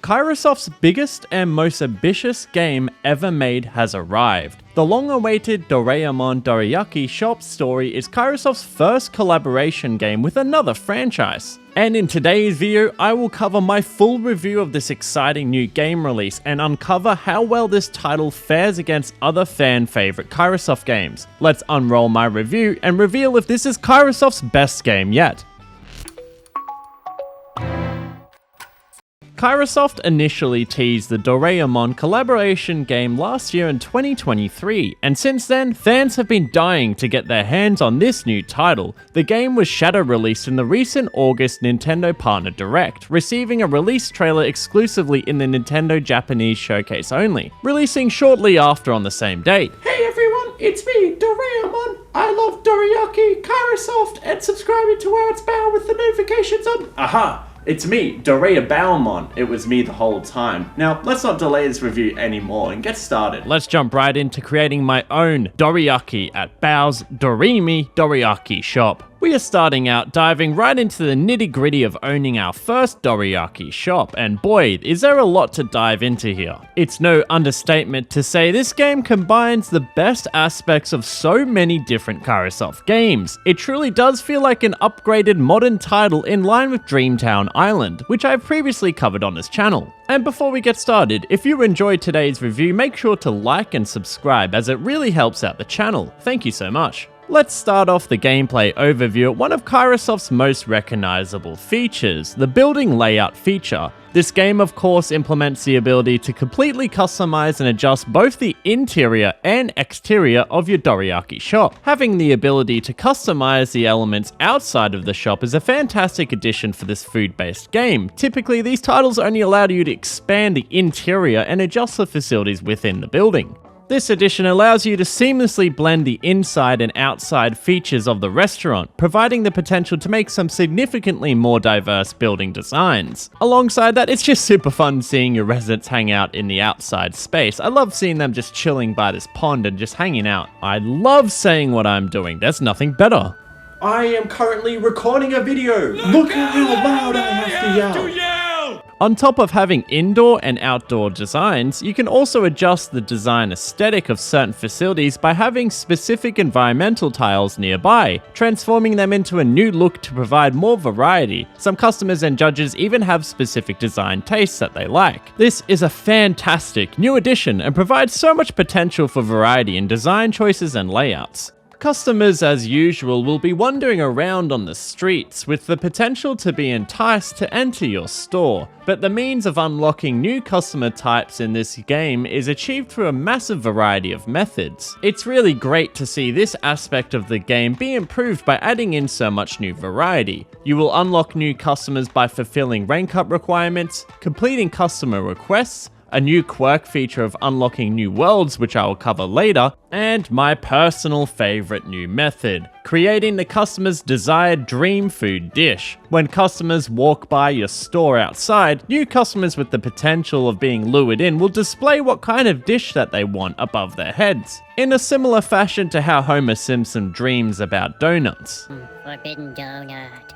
Kairosoft's biggest and most ambitious game ever made has arrived. The long-awaited Doraemon Dorayaki Shop Story is Kairosoft's first collaboration game with another franchise. And in today's video, I will cover my full review of this exciting new game release and uncover how well this title fares against other fan-favorite Kairosoft games. Let's unroll my review and reveal if this is Kairosoft's best game yet. Kairosoft initially teased the Doraemon collaboration game last year in 2023, and since then, fans have been dying to get their hands on this new title. The game was shadow released in the recent August Nintendo Partner Direct, receiving a release trailer exclusively in the Nintendo Japanese showcase only, releasing shortly after on the same date. Hey everyone, it's me, Doraemon. I love Dorayaki, Kairosoft, and subscribing to where it's bound with the notifications on. Aha! It's me, Doraemon. It was me the whole time. Now, let's not delay this review anymore and get started. Let's jump right into creating my own Dorayaki at Bao's Doremi Dorayaki Shop. We are starting out diving right into the nitty-gritty of owning our first Dorayaki shop, and boy, is there a lot to dive into here. It's no understatement to say this game combines the best aspects of so many different Kairosoft games. It truly does feel like an upgraded modern title in line with Dreamtown Island, which I've previously covered on this channel. And before we get started, if you enjoyed today's review, make sure to like and subscribe as it really helps out the channel. Thank you so much. Let's start off the gameplay overview at one of Kairosoft's most recognizable features, the building layout feature. This game of course implements the ability to completely customize and adjust both the interior and exterior of your Dorayaki shop. Having the ability to customize the elements outside of the shop is a fantastic addition for this food-based game. Typically, these titles only allow you to expand the interior and adjust the facilities within the building. This addition allows you to seamlessly blend the inside and outside features of the restaurant, providing the potential to make some significantly more diverse building designs. Alongside that, it's just super fun seeing your residents hang out in the outside space. I love seeing them just chilling by this pond and just hanging out. I love saying what I'm doing, there's nothing better. I am currently recording a video. Look at how loud I have to yell. On top of having indoor and outdoor designs, you can also adjust the design aesthetic of certain facilities by having specific environmental tiles nearby, transforming them into a new look to provide more variety. Some customers and judges even have specific design tastes that they like. This is a fantastic new addition and provides so much potential for variety in design choices and layouts. Customers, as usual, will be wandering around on the streets with the potential to be enticed to enter your store, but the means of unlocking new customer types in this game is achieved through a massive variety of methods. It's really great to see this aspect of the game be improved by adding in so much new variety. You will unlock new customers by fulfilling rank up requirements, completing customer requests, a new quirk feature of unlocking new worlds, which I will cover later, and my personal favorite new method, creating the customer's desired dream food dish. When customers walk by your store outside, new customers with the potential of being lured in will display what kind of dish that they want above their heads, in a similar fashion to how Homer Simpson dreams about donuts. Forbidden donut.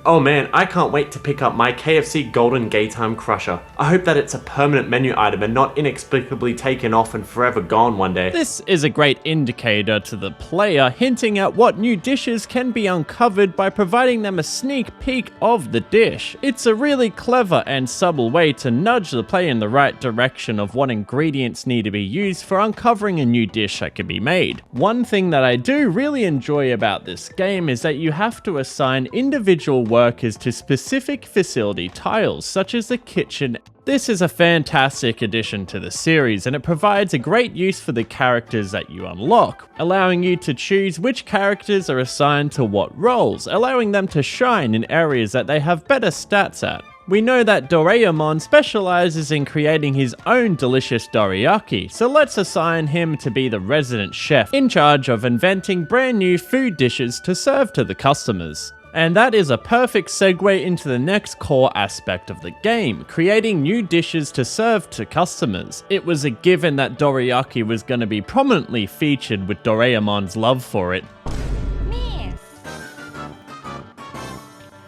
Oh man, I can't wait to pick up my KFC Golden Gaytime Crusher. I hope that it's a permanent menu item and not inexplicably taken off and forever gone one day. This is a great indicator to the player, hinting at what new dishes can be uncovered by providing them a sneak peek of the dish. It's a really clever and subtle way to nudge the player in the right direction of what ingredients need to be used for uncovering a new dish that can be made. One thing that I do really enjoy about this game is that you have to assign individual workers to specific facility tiles, such as the kitchen. This is a fantastic addition to the series, and it provides a great use for the characters that you unlock, allowing you to choose which characters are assigned to what roles, allowing them to shine in areas that they have better stats at. We know that Doraemon specializes in creating his own delicious dorayaki, so let's assign him to be the resident chef in charge of inventing brand new food dishes to serve to the customers. And that is a perfect segue into the next core aspect of the game, creating new dishes to serve to customers. It was a given that dorayaki was going to be prominently featured with Doraemon's love for it.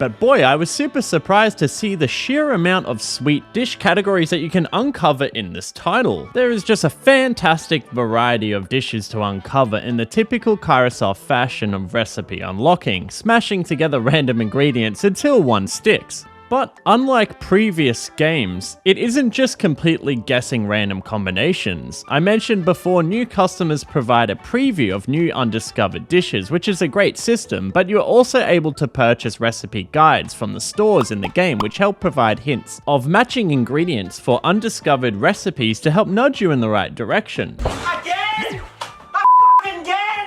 But boy, I was super surprised to see the sheer amount of sweet dish categories that you can uncover in this title. There is just a fantastic variety of dishes to uncover in the typical Kairosoft fashion of recipe unlocking, smashing together random ingredients until one sticks. But unlike previous games, it isn't just completely guessing random combinations. I mentioned before, new customers provide a preview of new undiscovered dishes, which is a great system, but you're also able to purchase recipe guides from the stores in the game, which help provide hints of matching ingredients for undiscovered recipes to help nudge you in the right direction.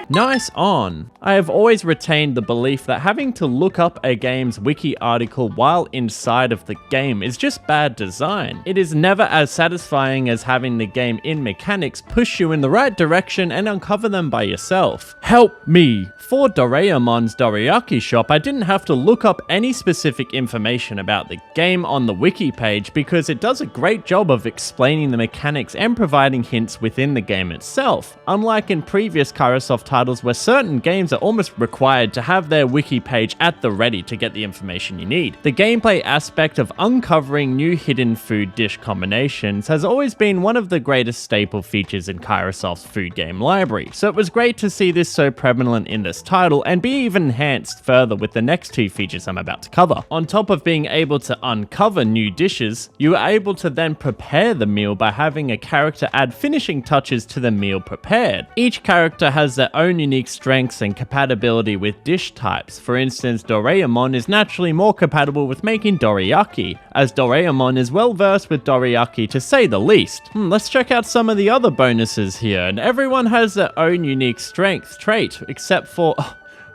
Nice on. I have always retained the belief that having to look up a game's wiki article while inside of the game is just bad design. It is never as satisfying as having the game in mechanics push you in the right direction and uncover them by yourself. Help me! For Doraemon's Dorayaki Shop, I didn't have to look up any specific information about the game on the wiki page because it does a great job of explaining the mechanics and providing hints within the game itself, unlike in previous Kairosoft titles where certain games are almost required to have their wiki page at the ready to get the information you need. The gameplay aspect of uncovering new hidden food dish combinations has always been one of the greatest staple features in Kairosoft's food game library, so it was great to see this so prevalent in this title and be even enhanced further with the next two features I'm about to cover. On top of being able to uncover new dishes, you are able to then prepare the meal by having a character add finishing touches to the meal prepared. Each character has their own unique strengths and compatibility with dish types. For instance, Doraemon is naturally more compatible with making dorayaki, as Doraemon is well versed with dorayaki to say the least. Let's check out some of the other bonuses here, and everyone has their own unique strength trait, except for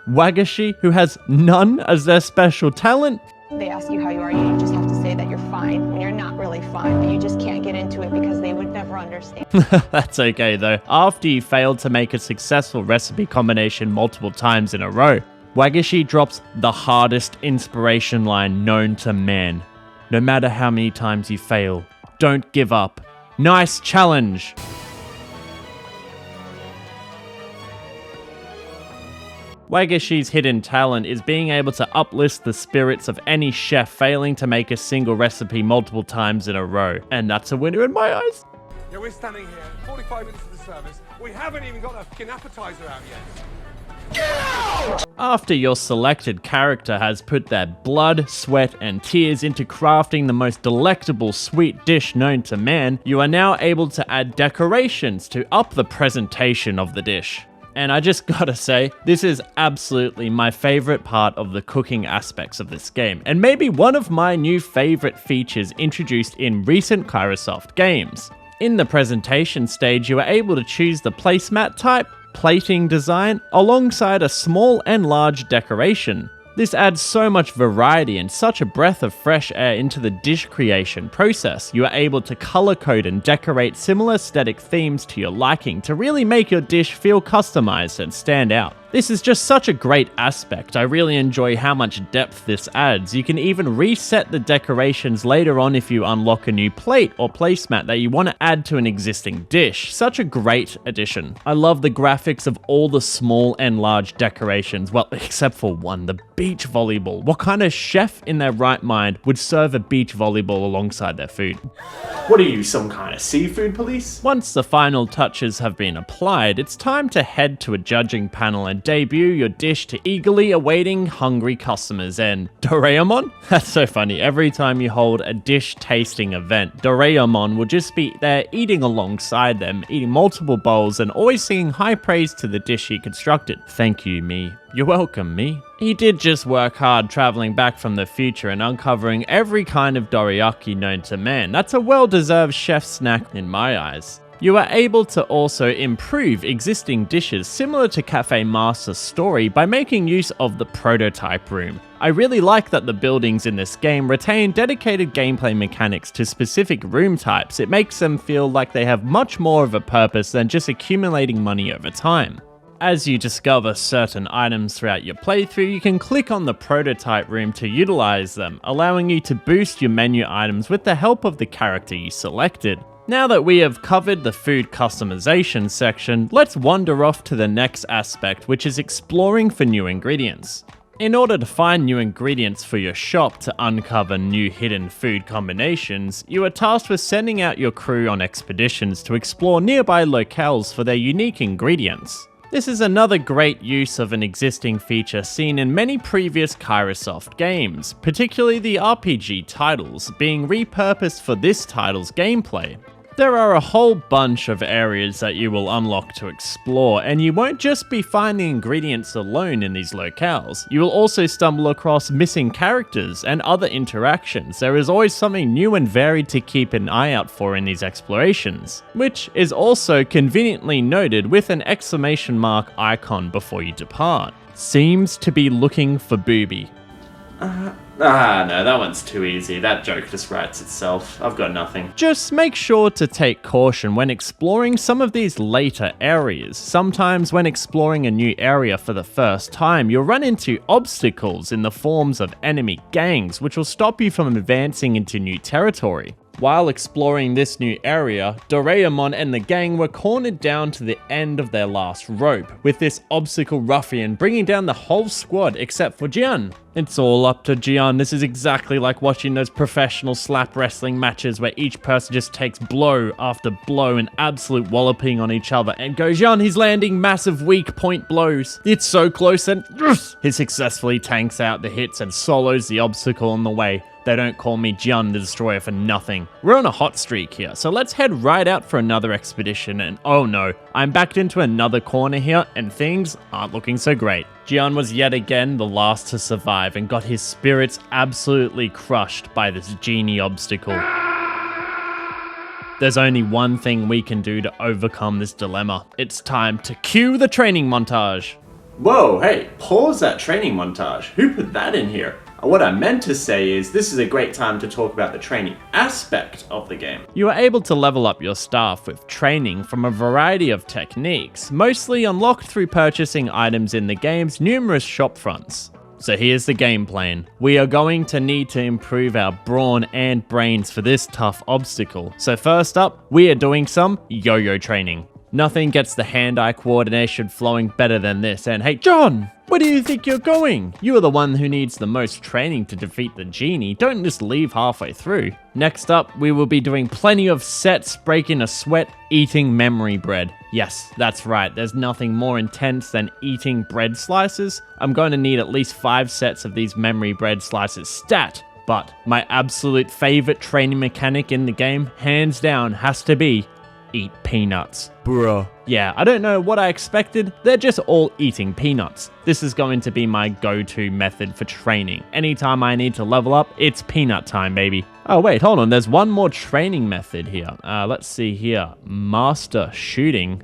Wagashi, who has none as their special talent. They ask you how you are, you just have to say that you're fine when you're not really fine, but you just can't get into it because they would never understand. That's okay though. After you failed to make a successful recipe combination multiple times in a row, Wagashi drops the hardest inspiration line known to man. No matter how many times you fail, don't give up. Nice challenge! Wagashi's hidden talent is being able to uplift the spirits of any chef failing to make a single recipe multiple times in a row. And that's a winner in my eyes. Yeah, we're standing here, 45 minutes of the service. We haven't even got a fucking appetizer out yet. After your selected character has put their blood, sweat, and tears into crafting the most delectable sweet dish known to man, you are now able to add decorations to up the presentation of the dish. And I just gotta say, this is absolutely my favorite part of the cooking aspects of this game, and maybe one of my new favorite features introduced in recent Kairosoft games. In the presentation stage, you are able to choose the placemat type, plating design, alongside a small and large decoration. This adds so much variety and such a breath of fresh air into the dish creation process. You are able to color code and decorate similar aesthetic themes to your liking to really make your dish feel customized and stand out. This is just such a great aspect. I really enjoy how much depth this adds. You can even reset the decorations later on if you unlock a new plate or placemat that you want to add to an existing dish. Such a great addition. I love the graphics of all the small and large decorations, well, except for one, the beach volleyball. What kind of chef in their right mind would serve a beach volleyball alongside their food? What are you, some kind of seafood police? Once the final touches have been applied, it's time to head to a judging panel and debut your dish to eagerly awaiting hungry customers. And Doraemon? That's so funny. Every time you hold a dish tasting event, Doraemon will just be there eating alongside them, eating multiple bowls and always singing high praise to the dish he constructed. Thank you, me. You're welcome, me. He did just work hard traveling back from the future and uncovering every kind of dorayaki known to man. That's a well-deserved chef snack in my eyes. You are able to also improve existing dishes similar to Cafe Master's story by making use of the prototype room. I really like that the buildings in this game retain dedicated gameplay mechanics to specific room types. It makes them feel like they have much more of a purpose than just accumulating money over time. As you discover certain items throughout your playthrough, you can click on the prototype room to utilize them, allowing you to boost your menu items with the help of the character you selected. Now that we have covered the food customization section, let's wander off to the next aspect, which is exploring for new ingredients. In order to find new ingredients for your shop to uncover new hidden food combinations, you are tasked with sending out your crew on expeditions to explore nearby locales for their unique ingredients. This is another great use of an existing feature seen in many previous Kairosoft games, particularly the RPG titles, being repurposed for this title's gameplay. There are a whole bunch of areas that you will unlock to explore, and you won't just be finding ingredients alone in these locales. You will also stumble across missing characters and other interactions. There is always something new and varied to keep an eye out for in these explorations, which is also conveniently noted with an exclamation mark icon before you depart. Seems to be looking for Booby. No, that one's too easy. That joke just writes itself. I've got nothing. Just make sure to take caution when exploring some of these later areas. Sometimes when exploring a new area for the first time, you'll run into obstacles in the forms of enemy gangs, which will stop you from advancing into new territory. While exploring this new area, Doraemon and the gang were cornered down to the end of their last rope, with this obstacle ruffian bringing down the whole squad except for Jian. It's all up to Jian. This is exactly like watching those professional slap wrestling matches where each person just takes blow after blow and absolute walloping on each other, and go, Jian, he's landing massive weak point blows. It's so close, and he successfully tanks out the hits and solos the obstacle on the way. They don't call me Jian the Destroyer for nothing. We're on a hot streak here, so let's head right out for another expedition, and oh no, I'm backed into another corner here and things aren't looking so great. Jian was yet again the last to survive and got his spirits absolutely crushed by this genie obstacle. There's only one thing we can do to overcome this dilemma. It's time to cue the training montage. Whoa, hey, pause that training montage. Who put that in here? What I meant to say is this is a great time to talk about the training aspect of the game. You are able to level up your staff with training from a variety of techniques, mostly unlocked through purchasing items in the game's numerous shop fronts. So here's the game plan. We are going to need to improve our brawn and brains for this tough obstacle. So first up, we are doing some yo-yo training. Nothing gets the hand-eye coordination flowing better than this, and hey, John! Where do you think you're going? You are the one who needs the most training to defeat the genie. Don't just leave halfway through. Next up, we will be doing plenty of sets, breaking a sweat, eating memory bread. Yes, that's right. There's nothing more intense than eating bread slices. I'm going to need at least 5 sets of these memory bread slices stat. But my absolute favorite training mechanic in the game, hands down, has to be eat peanuts. Bruh. Yeah, I don't know what I expected. They're just all eating peanuts. This is going to be my go-to method for training. Anytime I need to level up, it's peanut time, baby. Oh, wait, hold on. There's one more training method here. Let's see here. Master shooting.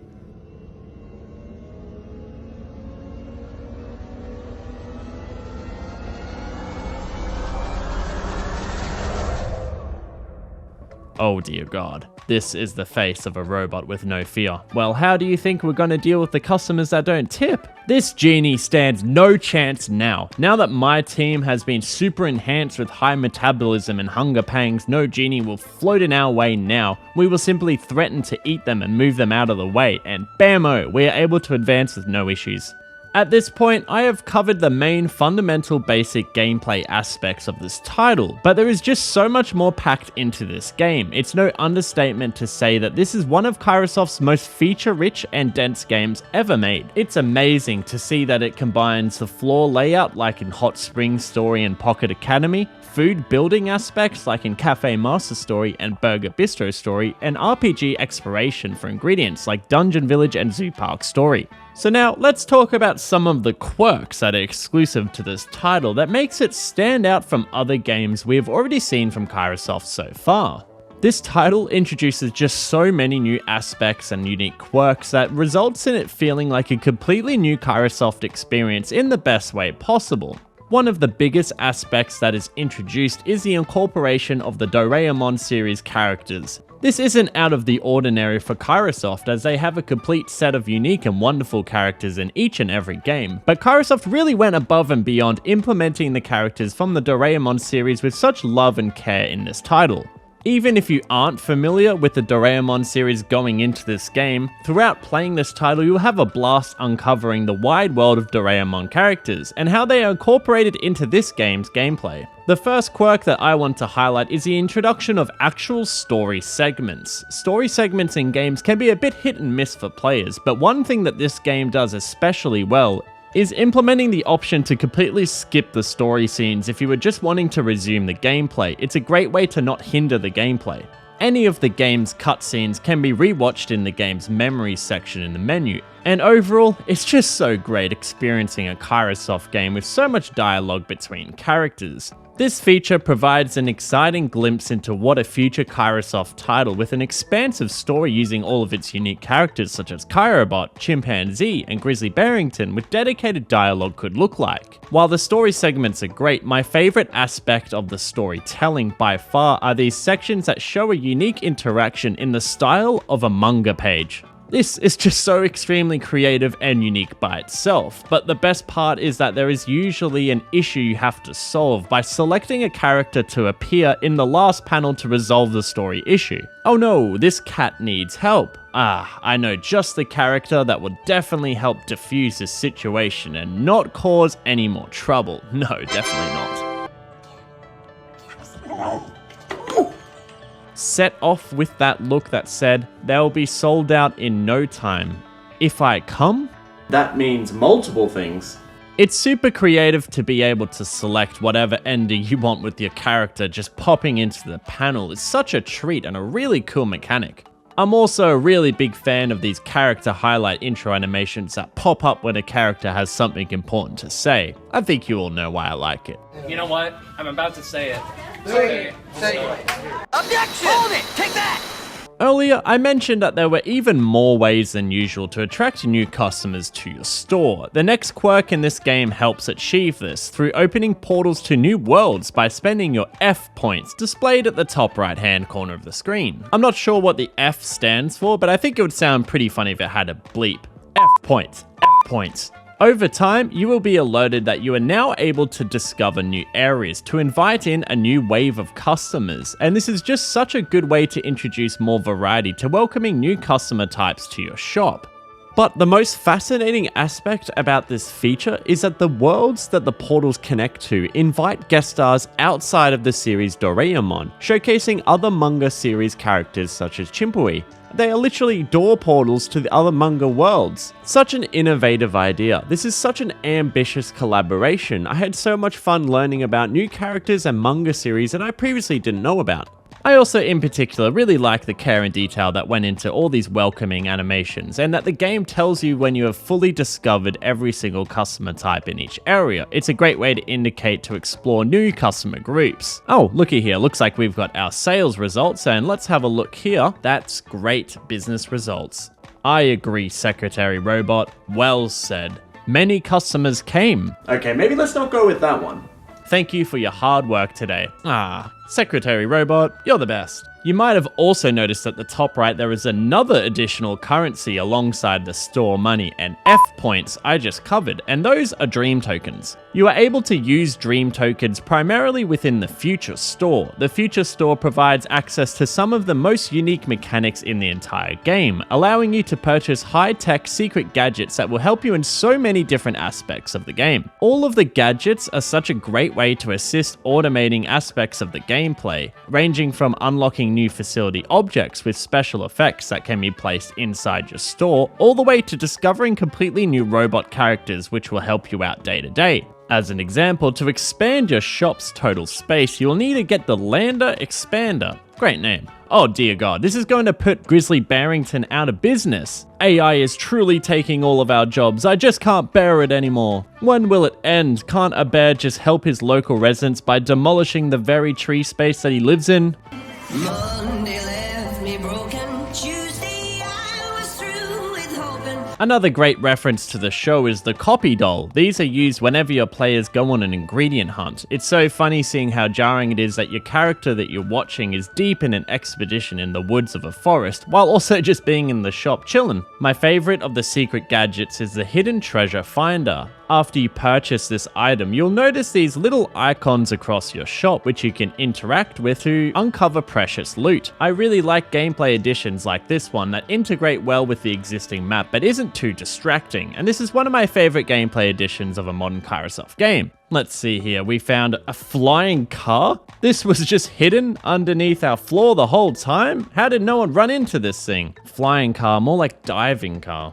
Oh dear God. This is the face of a robot with no fear. Well, how do you think we're gonna deal with the customers that don't tip? This genie stands no chance now. Now that my team has been super enhanced with high metabolism and hunger pangs, no genie will float in our way now. We will simply threaten to eat them and move them out of the way, and bammo, we are able to advance with no issues. At this point, I have covered the main fundamental basic gameplay aspects of this title, but there is just so much more packed into this game. It's no understatement to say that this is one of Kairosoft's most feature-rich and dense games ever made. It's amazing to see that it combines the floor layout like in Hot Springs Story and Pocket Academy, food building aspects like in Cafe Master Story and Burger Bistro Story, and RPG exploration for ingredients like Dungeon Village and Zoo Park Story. So now, let's talk about some of the quirks that are exclusive to this title that makes it stand out from other games we have already seen from Kairosoft so far. This title introduces just so many new aspects and unique quirks that results in it feeling like a completely new Kairosoft experience in the best way possible. One of the biggest aspects that is introduced is the incorporation of the Doraemon series characters. This isn't out of the ordinary for Kairosoft, as they have a complete set of unique and wonderful characters in each and every game, but Kairosoft really went above and beyond implementing the characters from the Doraemon series with such love and care in this title. Even if you aren't familiar with the Doraemon series going into this game, throughout playing this title you'll have a blast uncovering the wide world of Doraemon characters and how they are incorporated into this game's gameplay. The first quirk that I want to highlight is the introduction of actual story segments. Story segments in games can be a bit hit and miss for players, but one thing that this game does especially well is implementing the option to completely skip the story scenes if you were just wanting to resume the gameplay. It's a great way to not hinder the gameplay. Any of the game's cutscenes can be rewatched in the game's memories section in the menu, and overall, it's just so great experiencing a Kairosoft game with so much dialogue between characters. This feature provides an exciting glimpse into what a future Kairosoft title with an expansive story using all of its unique characters such as Kairobot, Chimpanzee, and Grizzly Barrington with dedicated dialogue could look like. While the story segments are great, my favorite aspect of the storytelling by far are these sections that show a unique interaction in the style of a manga page. This is just so extremely creative and unique by itself, but the best part is that there is usually an issue you have to solve by selecting a character to appear in the last panel to resolve the story issue. Oh no, this cat needs help. I know just the character that will definitely help diffuse this situation and not cause any more trouble. No, definitely not. Set off with that look that said, they'll be sold out in no time. If I come? That means multiple things. It's super creative to be able to select whatever ending you want with your character just popping into the panel. It's such a treat and a really cool mechanic. I'm also a really big fan of these character highlight intro animations that pop up when a character has something important to say. I think you all know why I like it. You know what? I'm about to say it. Say it. Objection! Hold it! Take that! Earlier, I mentioned that there were even more ways than usual to attract new customers to your store. The next quirk in this game helps achieve this through opening portals to new worlds by spending your F points displayed at the top right hand corner of the screen. I'm not sure what the F stands for, but I think it would sound pretty funny if it had a bleep. F points. F points. Over time, you will be alerted that you are now able to discover new areas to invite in a new wave of customers, and this is just such a good way to introduce more variety to welcoming new customer types to your shop. But the most fascinating aspect about this feature is that the worlds that the portals connect to invite guest stars outside of the series Doraemon, showcasing other manga series characters such as Chimpui. They are literally door portals to the other manga worlds. Such an innovative idea. This is such an ambitious collaboration. I had so much fun learning about new characters and manga series that I previously didn't know about. I also in particular really like the care and detail that went into all these welcoming animations, and that the game tells you when you have fully discovered every single customer type in each area. It's a great way to indicate to explore new customer groups. Oh, looky here, looks like we've got our sales results, and let's have a look here. That's great business results. I agree, Secretary Robot. Well said. Many customers came. Okay, maybe let's not go with that one. Thank you for your hard work today. Secretary Robot, you're the best. You might have also noticed at the top right there is another additional currency alongside the store money and F points I just covered, and those are dream tokens. You are able to use dream tokens primarily within the Future Store. The Future Store provides access to some of the most unique mechanics in the entire game, allowing you to purchase high-tech secret gadgets that will help you in so many different aspects of the game. All of the gadgets are such a great way to assist automating aspects of the gameplay, ranging from unlocking new facility objects with special effects that can be placed inside your store, all the way to discovering completely new robot characters which will help you out day to day. As an example, to expand your shop's total space, you'll need to get the Lander Expander. Great name. Oh dear god, this is going to put Grizzly Barrington out of business. AI is truly taking all of our jobs, I just can't bear it anymore. When will it end? Can't a bear just help his local residents by demolishing the very tree space that he lives in? Monday left me broken. Tuesday I was through with hoping. Another great reference to the show is the copy doll. These are used whenever your players go on an ingredient hunt. It's so funny seeing how jarring it is that your character that you're watching is deep in an expedition in the woods of a forest, while also just being in the shop chillin'. My favorite of the secret gadgets is the Hidden Treasure Finder. After you purchase this item, you'll notice these little icons across your shop which you can interact with to uncover precious loot. I really like gameplay additions like this one that integrate well with the existing map but isn't too distracting, and this is one of my favorite gameplay additions of a modern Kairosoft game. Let's see here, we found a flying car? This was just hidden underneath our floor the whole time? How did no one run into this thing? Flying car, more like diving car.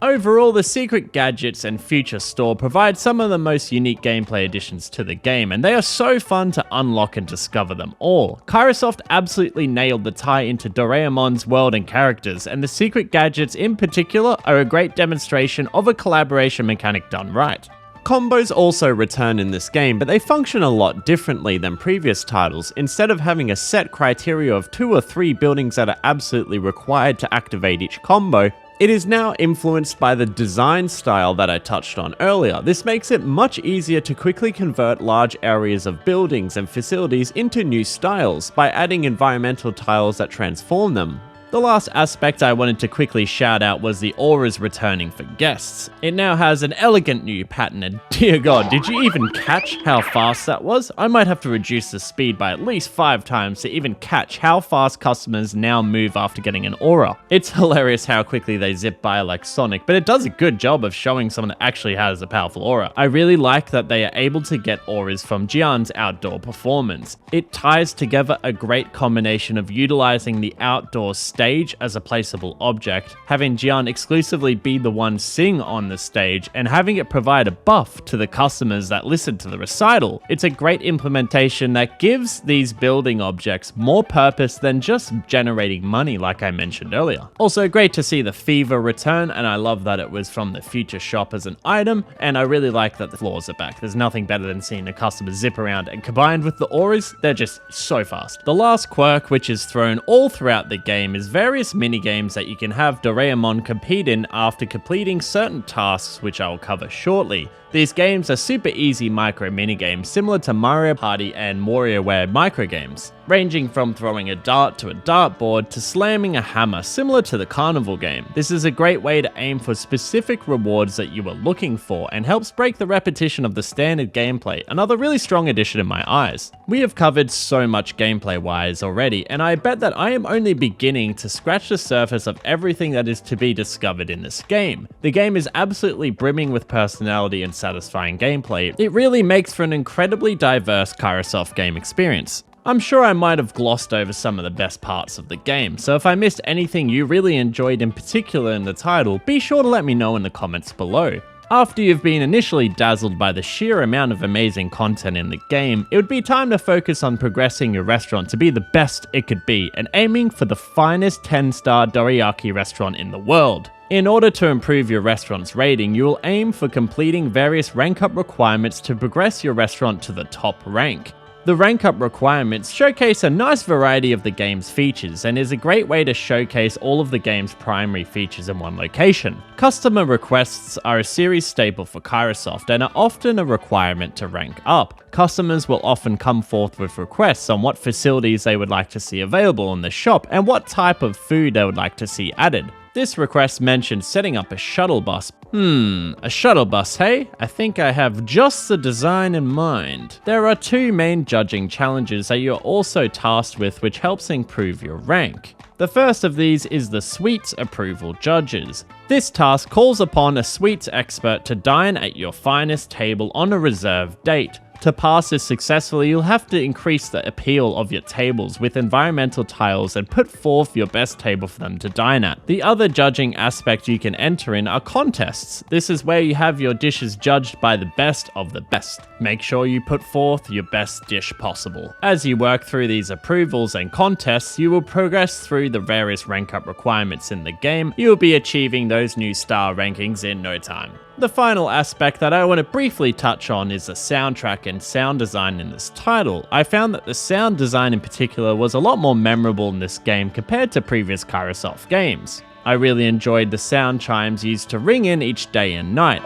Overall, the secret gadgets and future store provide some of the most unique gameplay additions to the game, and they are so fun to unlock and discover them all. Kairosoft absolutely nailed the tie into Doraemon's world and characters, and the secret gadgets in particular are a great demonstration of a collaboration mechanic done right. Combos also return in this game, but they function a lot differently than previous titles. Instead of having a set criteria of 2 or 3 buildings that are absolutely required to activate each combo, it is now influenced by the design style that I touched on earlier. This makes it much easier to quickly convert large areas of buildings and facilities into new styles by adding environmental tiles that transform them. The last aspect I wanted to quickly shout out was the auras returning for guests. It now has an elegant new pattern, and dear god, did you even catch how fast that was? I might have to reduce the speed by at least 5 times to even catch how fast customers now move after getting an aura. It's hilarious how quickly they zip by like Sonic, but it does a good job of showing someone that actually has a powerful aura. I really like that they are able to get auras from Jian's outdoor performance. It ties together a great combination of utilizing the outdoor stage as a placeable object, having Jian exclusively be the one sing on the stage, and having it provide a buff to the customers that listen to the recital. It's a great implementation that gives these building objects more purpose than just generating money like I mentioned earlier. Also great to see the fever return, and I love that it was from the future shop as an item, and I really like that the floors are back. There's nothing better than seeing a customer zip around, and combined with the auras, they're just so fast. The last quirk, which is thrown all throughout the game, is various minigames that you can have Doraemon compete in after completing certain tasks, which I will cover shortly. These games are super easy micro minigames similar to Mario Party and WarioWare microgames, ranging from throwing a dart to a dartboard to slamming a hammer similar to the carnival game. This is a great way to aim for specific rewards that you are looking for and helps break the repetition of the standard gameplay, another really strong addition in my eyes. We have covered so much gameplay wise already, and I bet that I am only beginning to scratch the surface of everything that is to be discovered in this game. The game is absolutely brimming with personality and satisfying gameplay. It really makes for an incredibly diverse Kairosoft game experience. I'm sure I might have glossed over some of the best parts of the game, so if I missed anything you really enjoyed in particular in the title, be sure to let me know in the comments below. After you've been initially dazzled by the sheer amount of amazing content in the game, it would be time to focus on progressing your restaurant to be the best it could be and aiming for the finest 10-star dorayaki restaurant in the world. In order to improve your restaurant's rating, you will aim for completing various rank up requirements to progress your restaurant to the top rank. The rank up requirements showcase a nice variety of the game's features and is a great way to showcase all of the game's primary features in one location. Customer requests are a series staple for Kairosoft and are often a requirement to rank up. Customers will often come forth with requests on what facilities they would like to see available in the shop and what type of food they would like to see added. This request mentioned setting up a shuttle bus. A shuttle bus, hey? I think I have just the design in mind. There are 2 main judging challenges that you're also tasked with which helps improve your rank. The first of these is the Sweets Approval Judges. This task calls upon a sweets expert to dine at your finest table on a reserved date. To pass this successfully, you'll have to increase the appeal of your tables with environmental tiles and put forth your best table for them to dine at. The other judging aspect you can enter in are contests. This is where you have your dishes judged by the best of the best. Make sure you put forth your best dish possible. As you work through these approvals and contests, you will progress through the various rank up requirements in the game. You will be achieving those new star rankings in no time. The final aspect that I want to briefly touch on is the soundtrack and sound design in this title. I found that the sound design in particular was a lot more memorable in this game compared to previous Kairosoft games. I really enjoyed the sound chimes used to ring in each day and night.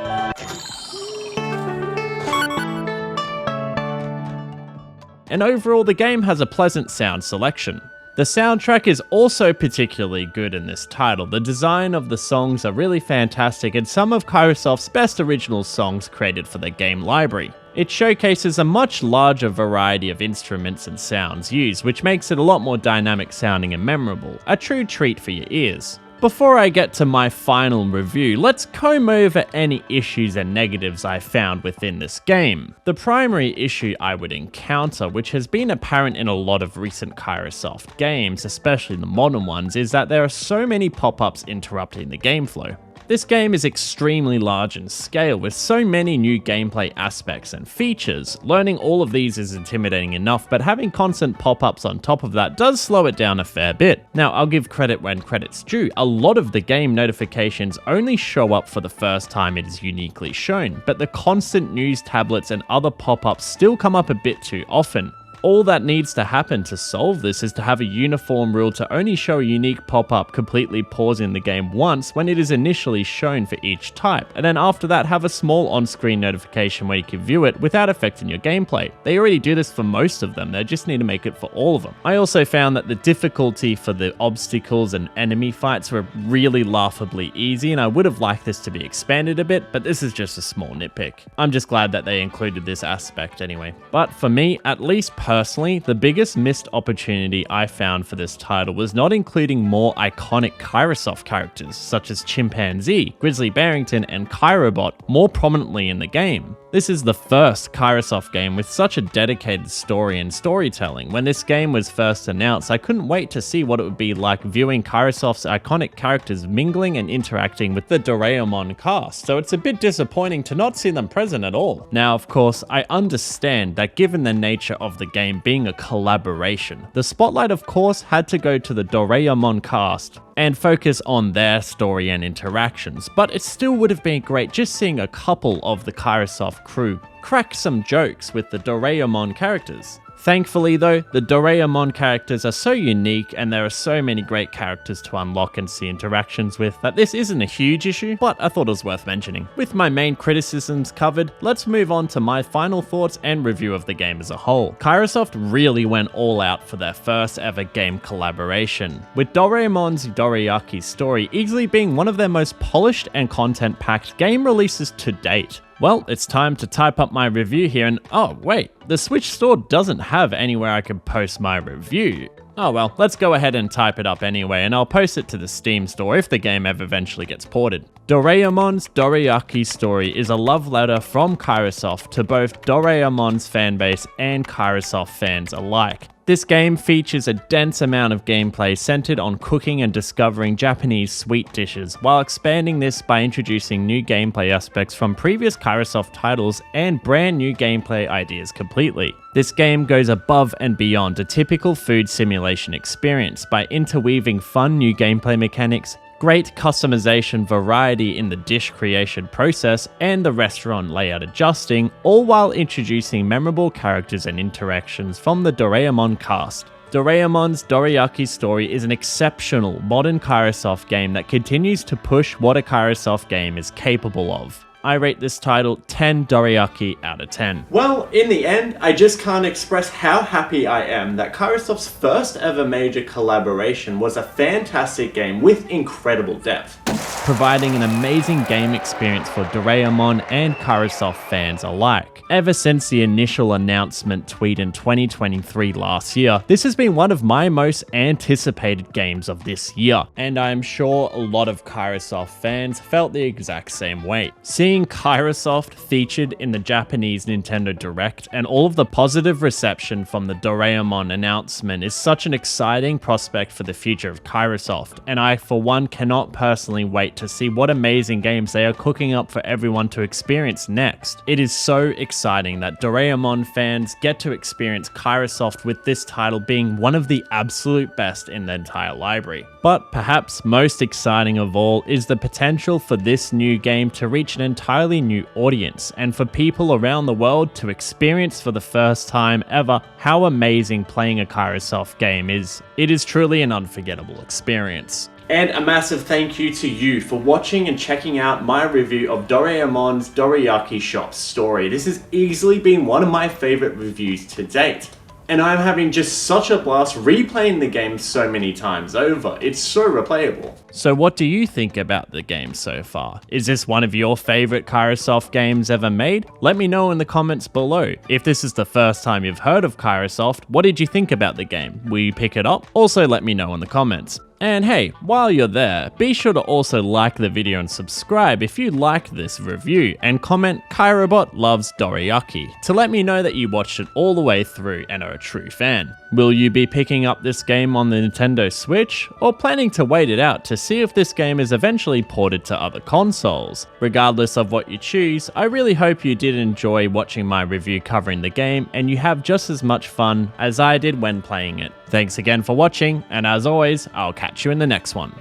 And overall, the game has a pleasant sound selection. The soundtrack is also particularly good in this title. The design of the songs are really fantastic and some of Kairosoft's best original songs created for the game library. It showcases a much larger variety of instruments and sounds used, which makes it a lot more dynamic sounding and memorable, a true treat for your ears. Before I get to my final review, let's comb over any issues and negatives I found within this game. The primary issue I would encounter, which has been apparent in a lot of recent Kairosoft games, especially the modern ones, is that there are so many pop-ups interrupting the game flow. This game is extremely large in scale with so many new gameplay aspects and features. Learning all of these is intimidating enough, but having constant pop-ups on top of that does slow it down a fair bit. Now, I'll give credit when credit's due. A lot of the game notifications only show up for the first time it is uniquely shown, but the constant news tablets and other pop-ups still come up a bit too often. All that needs to happen to solve this is to have a uniform rule to only show a unique pop-up completely pausing the game once when it is initially shown for each type, and then after that have a small on-screen notification where you can view it without affecting your gameplay. They already do this for most of them, they just need to make it for all of them. I also found that the difficulty for the obstacles and enemy fights were really laughably easy, and I would have liked this to be expanded a bit, but this is just a small nitpick. I'm just glad that they included this aspect anyway. But for me, at least personally, the biggest missed opportunity I found for this title was not including more iconic Kairosoft characters such as Chimpanzee, Grizzly Barrington, and Kairobot more prominently in the game. This is the first Kairosoft game with such a dedicated story and storytelling. When this game was first announced, I couldn't wait to see what it would be like viewing Kairosoft's iconic characters mingling and interacting with the Doraemon cast, so it's a bit disappointing to not see them present at all. Now, of course, I understand that given the nature of the game being a collaboration, the spotlight of course had to go to the Doraemon cast and focus on their story and interactions, but it still would have been great just seeing a couple of the Kairosoft crew crack some jokes with the Doraemon characters. Thankfully though, the Doraemon characters are so unique and there are so many great characters to unlock and see interactions with that this isn't a huge issue, but I thought it was worth mentioning. With my main criticisms covered, let's move on to my final thoughts and review of the game as a whole. Kairosoft really went all out for their first ever game collaboration, with Doraemon's Dorayaki Story easily being one of their most polished and content-packed game releases to date. Well, it's time to type up my review here and oh wait, the Switch store doesn't have anywhere I can post my review. Oh well, let's go ahead and type it up anyway, and I'll post it to the Steam store if the game ever eventually gets ported. Doraemon's Dorayaki Story is a love letter from Kairosoft to both Doraemon's fanbase and Kairosoft fans alike. This game features a dense amount of gameplay centered on cooking and discovering Japanese sweet dishes, while expanding this by introducing new gameplay aspects from previous Kairosoft titles and brand new gameplay ideas completely. This game goes above and beyond a typical food simulation experience by interweaving fun new gameplay mechanics, great customization variety in the dish creation process, and the restaurant layout adjusting, all while introducing memorable characters and interactions from the Doraemon cast. Doraemon's Dorayaki Story is an exceptional modern Kairosoft game that continues to push what a Kairosoft game is capable of. I rate this title 10 Dorayaki out of 10. Well, in the end, I just can't express how happy I am that Kairosoft's first ever major collaboration was a fantastic game with incredible depth, providing an amazing game experience for Doraemon and Kairosoft fans alike. Ever since the initial announcement tweet in 2023 last year, this has been one of my most anticipated games of this year, and I am sure a lot of Kairosoft fans felt the exact same way. Seeing Kairosoft featured in the Japanese Nintendo Direct and all of the positive reception from the Doraemon announcement is such an exciting prospect for the future of Kairosoft, and I for one cannot personally wait to see what amazing games they are cooking up for everyone to experience next. It is so exciting that Doraemon fans get to experience Kairosoft with this title being one of the absolute best in the entire library. But perhaps most exciting of all is the potential for this new game to reach an entirely new audience and for people around the world to experience for the first time ever how amazing playing a Kairosoft game is. It is truly an unforgettable experience. And a massive thank you to you for watching and checking out my review of Doraemon's Dorayaki Shop Story. This has easily been one of my favorite reviews to date. and I'm having just such a blast replaying the game so many times over. It's so replayable. So what do you think about the game so far? Is this one of your favorite Kairosoft games ever made? Let me know in the comments below. If this is the first time you've heard of Kairosoft, what did you think about the game? Will you pick it up? Also let me know in the comments. And hey, while you're there, be sure to also like the video and subscribe if you like this review, and comment Kairobot loves Dorayaki to let me know that you watched it all the way through and are a true fan. Will you be picking up this game on the Nintendo Switch, or planning to wait it out to see if this game is eventually ported to other consoles? Regardless of what you choose, I really hope you did enjoy watching my review covering the game and you have just as much fun as I did when playing it. Thanks again for watching, and as always, I'll catch you in the next one.